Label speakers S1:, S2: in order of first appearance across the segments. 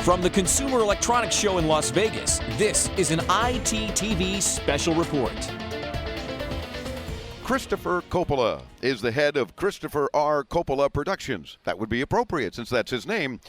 S1: From the Consumer Electronics Show in Las Vegas, this is an ITTV special report.
S2: Christopher Coppola is the head of Christopher R. Coppola Productions. That would be appropriate since that's his name,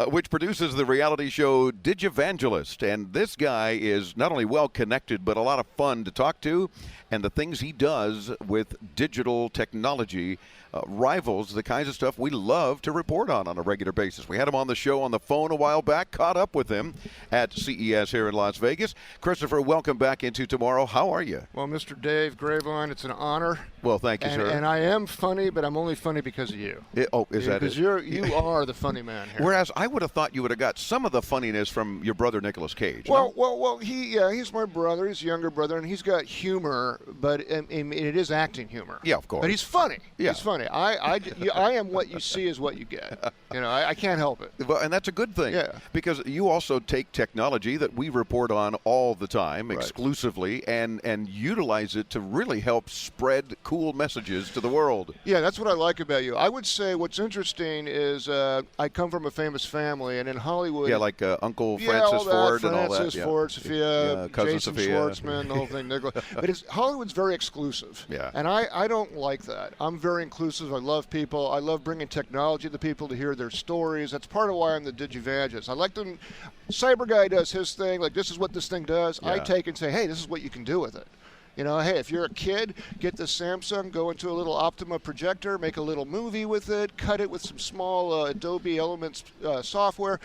S2: which produces the reality show DigiVangelist's. And this guy is not only well connected, but a lot of fun to talk to. And the things he does with digital technology rivals the kinds of stuff we love to report on a regular basis. We had him on the show on the phone a while back, caught up with him at CES here in Las Vegas. Christopher, welcome back into Tomorrow. How are you?
S3: Well, Mr. Dave Graveline, it's an honor.
S2: Well, thank you, sir.
S3: And I am funny, but I'm only funny because of you.
S2: Is that it?
S3: Because you are the funny man here.
S2: Whereas I would have thought you would have got some of the funniness from your brother Nicolas Cage.
S3: Well, he's my brother. He's a younger brother, and he's got humor, but it is acting humor.
S2: Yeah, of course.
S3: But he's funny.
S2: Yeah.
S3: He's funny. I am what you see is what you get. I can't help it.
S2: Well, and that's a good thing.
S3: Yeah.
S2: Because you also take technology that we report on all the time,
S3: Right.
S2: exclusively, and utilize it to really help spread cool messages to the world.
S3: Yeah, that's what I like about you. I would say what's interesting is I come from a famous family, and in Hollywood...
S2: Yeah, like Uncle
S3: Yeah,
S2: Francis
S3: all that,
S2: Ford and all that.
S3: Francis Ford, Sophia,
S2: Cousin
S3: Jason
S2: Sophia.
S3: Schwartzman, the whole thing. But Hollywood's very exclusive.
S2: Yeah.
S3: And I don't like that. I'm very inclusive. I love people. I love bringing technology to people to hear their stories. That's part of why I'm the DigiVangelist. I like them. Cyber Guy does his thing. Like, this is what this thing does.
S2: Yeah.
S3: I take and say, hey, this is what you can do with it. Hey, if you're a kid, get the Samsung, go into a little Optima projector, make a little movie with it, cut it with some small Adobe Elements software,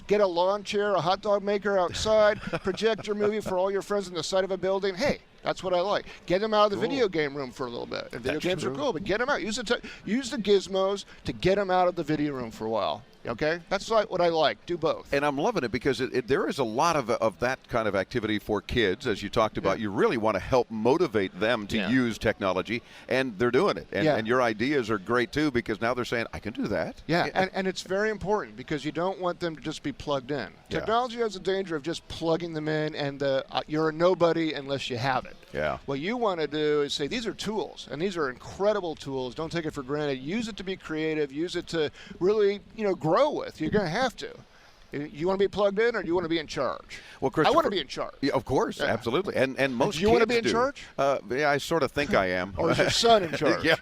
S3: get a lawn chair, a hot dog maker outside, project your movie for all your friends on the side of a building. Hey, that's what I like. Get them out of the video game room for a little bit. And video games are cool, but get them out. Use the gizmos to get them out of the video room for a while. Okay? That's what I like. Do both.
S2: And I'm loving it because there is a lot of that kind of activity for kids, as you talked about.
S3: Yeah.
S2: You really want to help motivate them to use technology, and they're doing it. And your ideas are great, too, because now they're saying, I can do that.
S3: Yeah, and it's very important because you don't want them to just be plugged in.
S2: Yeah.
S3: Technology has a danger of just plugging them in, and you're a nobody unless you have it.
S2: Yeah.
S3: What you want to do is say, these are tools, and these are incredible tools. Don't take it for granted. Use it to be creative. Use it to really, grow with. You're going to have to. You want to be plugged in, or do you want to be in charge?
S2: Well,
S3: I want to be in charge.
S2: Yeah, of course, absolutely. And most
S3: do you want to
S2: kids
S3: be in charge?
S2: Yeah, I sort of think I am.
S3: Or is your son in charge?
S2: Yeah,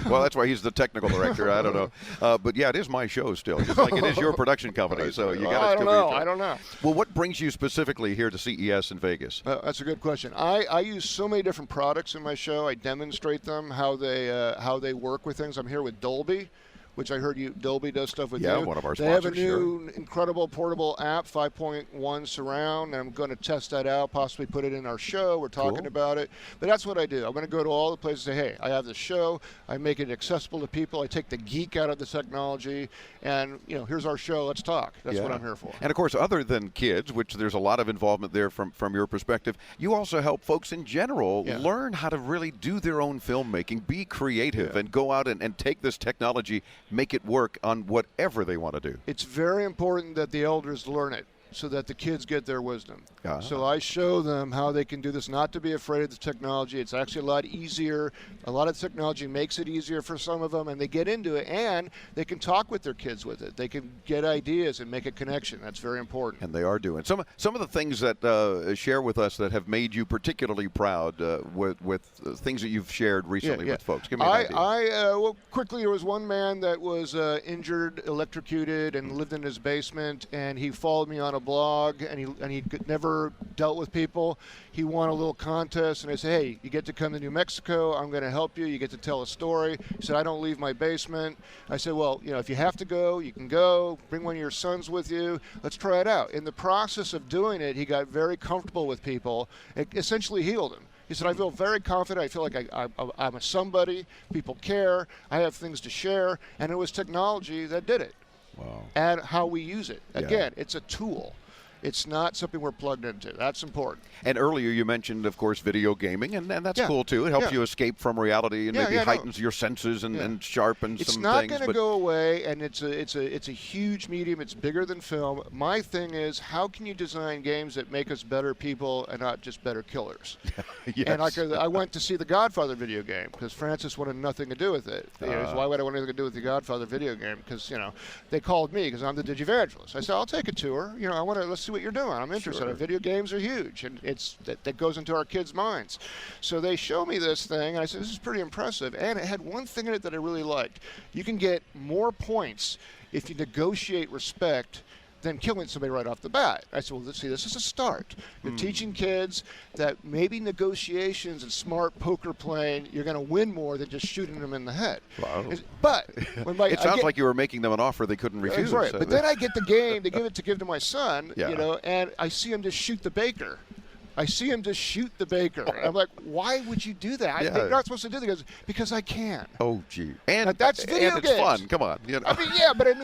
S2: well, that's why he's the technical director. I don't know. But yeah, it is my show still, just like it is your production company. So you got to still be in charge.
S3: I don't know.
S2: Well, what brings you specifically here to CES in Vegas?
S3: That's a good question. I use so many different products in my show. I demonstrate them, how they work with things. I'm here with Dolby, which I heard Dolby does stuff with you.
S2: Yeah, one of our
S3: sponsors. They have a
S2: sure.
S3: new incredible portable app, 5.1 surround, and I'm going to test that out, possibly put it in our show. We're talking about it. But that's what I do. I'm going to go to all the places and say, hey, I have this show. I make it accessible to people. I take the geek out of the technology, and here's our show. Let's talk. That's what I'm here for.
S2: And of course, other than kids, which there's a lot of involvement there from your perspective, you also help folks in general learn how to really do their own filmmaking, be creative, and go out and take this technology, make it work on whatever they want to do.
S3: It's very important that the elders learn it so that the kids get their wisdom. So I show them how they can do this, not to be afraid of the technology. It's actually a lot easier. A lot of technology makes it easier for some of them, and they get into it, and they can talk with their kids with it. They can get ideas and make a connection. That's very important.
S2: And they are doing. Some of the things that share with us that have made you particularly proud with things that you've shared recently with folks. Give me an idea.
S3: Well, quickly, there was one man that was injured, electrocuted, and lived in his basement, and he followed me on a blog, and he never dealt with people. He won a little contest, and I said, hey, you get to come to New Mexico. I'm going to help you. You get to tell a story. He said, I don't leave my basement. I said, well, if you have to go, you can go. Bring one of your sons with you. Let's try it out. In the process of doing it, he got very comfortable with people. It essentially healed him. He said, I feel very confident. I feel like I'm a somebody. People care. I have things to share. And it was technology that did it.
S2: Wow.
S3: And how we use it. Again, it's a tool. It's not something we're plugged into. That's important.
S2: And earlier you mentioned, of course, video gaming, and that's cool, too. It helps you escape from reality and maybe heightens your senses and sharpens some things.
S3: It's not going to go away, and it's a huge medium. It's bigger than film. My thing is, how can you design games that make us better people and not just better killers?
S2: Yes.
S3: And I went to see the Godfather video game because Francis wanted nothing to do with it. Why would I want anything to do with the Godfather video game? Because they called me because I'm the DigiVangelist. I said, I'll take a tour. Let's see what you're doing. I'm interested.
S2: Sure.
S3: Video games are huge, and that goes into our kids' minds. So they show me this thing, and I said, this is pretty impressive. And it had one thing in it that I really liked. You can get more points if you negotiate respect than killing somebody right off the bat. I said, well, let's see, this is a start. You're teaching kids that maybe negotiations and smart poker playing, you're going to win more than just shooting them in the head.
S2: Wow.
S3: But when
S2: it sounds like you were making them an offer they couldn't refuse.
S3: That's right. But then I get the game, they give to my son,
S2: Yeah.
S3: and I see him just shoot the baker. And I'm like, why would you do that?
S2: Yeah.
S3: You're not supposed to do that because I can.
S2: Oh, gee. And
S3: that's video
S2: and it's
S3: games.
S2: fun. Come on.
S3: I mean,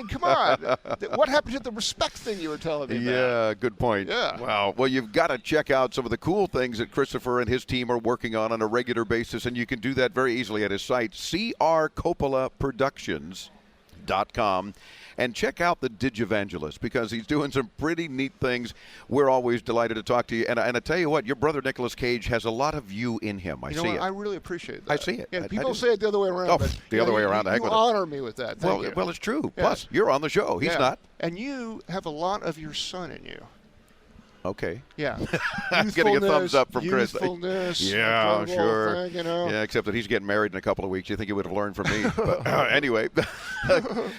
S3: come on. What happened to the respect thing you were telling me about?
S2: Yeah, good point.
S3: Yeah.
S2: Wow. Well, you've got to check out some of the cool things that Christopher and his team are working on a regular basis, and you can do that very easily at his site, crcoppolaproductions.com. And check out the DigiVangelist because he's doing some pretty neat things. We're always delighted to talk to you. And I tell you what, your brother Nicolas Cage has a lot of you in him. I see it.
S3: I really appreciate that.
S2: I see it.
S3: Yeah,
S2: I
S3: people
S2: do.
S3: say it the other way around.
S2: Oh,
S3: but,
S2: the other way around.
S3: You honor me with that. Thank you.
S2: Well, it's true.
S3: Yeah.
S2: Plus, you're on the show. He's not.
S3: And you have a lot of your son in you.
S2: Okay.
S3: Yeah.
S2: I'm getting a thumbs up from Chris.
S3: Youthfulness.
S2: Yeah, sure.
S3: Thing,
S2: Yeah, except that he's getting married in a couple of weeks. You think he would have learned from me. But anyway,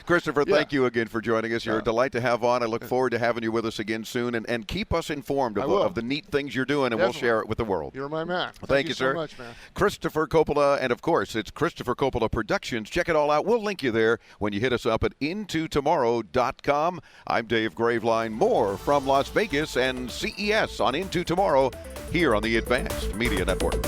S2: Christopher, thank you again for joining us. You're a delight to have on. I look forward to having you with us again soon. And keep us informed of the neat things you're doing, and
S3: Definitely.
S2: We'll share it with the world.
S3: You're my man.
S2: Thank you,
S3: so
S2: sir.
S3: much, man.
S2: Christopher Coppola, and of course, it's Christopher Coppola Productions. Check it all out. We'll link you there when you hit us up at intotomorrow.com. I'm Dave Graveline. More from Las Vegas and CES on Into Tomorrow here on the Advanced Media Network.